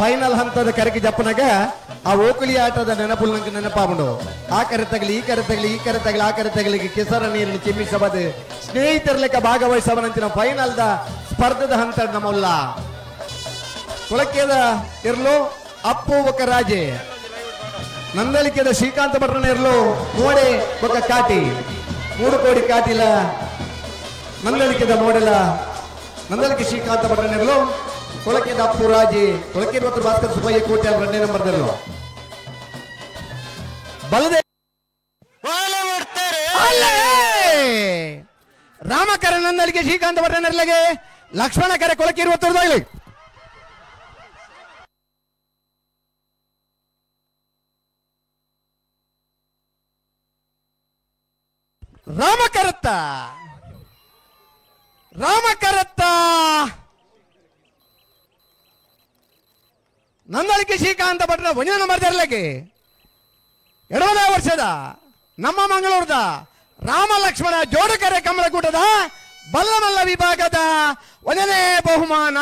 final ಹಂತದ ಕರೆಗೆ ಜಪ್ಪನಾಗ ಆ ಓಕುಳಿ ಆಟದ ನೆನಪುಲ್ ನಂಗೆ ನೆನಪಾಗೊಂಡು ಆ ಕರೆ ತಗಲಿ ಈ ಕರೆ ತಗಲಿ ಈ ಕರೆ ತಗಲಿ ಆ ಕರೆ ತಗಲಿಗೆ ಕೆಸರ ನೀರಿನ ಚಿಮ್ಮಿಸಬದು ಸ್ನೇಹಿತರ ಲೆಕ್ಕ ಭಾಗವಹಿಸವನಂಚಿನ ಫೈನಲ್ ದ ಸ್ಪರ್ಧದ ಹಂತ ನಮ್ಮಲ್ಲ ಕೊಳಕೆದ ಇರ್ಲು ಅಪ್ಪು ಒಕ್ಕ ರಾಜೆ ನಂದಲಿಕೆದ ಶ್ರೀಕಾಂತ ಭಟ್ರನ ಇರ್ಲು ಮೋಡೆ ಒಕ್ಕ ಕಾಟಿ 3 ಕೋಟಿ ಕಾಟಿಲ ನಂದಲಿಕೆದ ಮೋಡೆಲ ನಂದಲಿಕೆ ಶ್ರೀಕಾಂತ ಭಟ್ರನ ಇರ್ಲು ಕೊಳಕೆದ ಅಪ್ಪು ರಾಜೆ ಕೊಳಕೆ ಮತ್ತು ಭಾಸ್ಕರ್ ಸುಬ್ಬಯ್ಯ ಕೋಟೆ 2ನೇ ನಂಬರ್ದಲ್ಲೂ ಬಲದೆ ರಾಮಕರ ನಂದಲಿಕೆ ಶ್ರೀಕಾಂತ ಭಟ್ರನರ್ಲೆಗೆ ಲಕ್ಷ್ಮಣ ಕರೆ ಕೊಳಕೆ 20 ರಾಮಕರತ್ತ ನಂದಲಿಕೆ ಶ್ರೀಕಾಂತ ಭಟ್ರ 1ನೇ ನಂಬರ್ದರ್ಲೆಗೆ 2ನೇ ವರ್ಷದ ನಮ್ಮ ಮಂಗಳೂರದ ರಾಮ ಲಕ್ಷ್ಮಣ ಜೋಡಕರೆ ಕಮಲಕೂಟದ ಬಲ್ಲಮಲ್ಲ ವಿಭಾಗದ 1ನೇ ಬಹುಮಾನ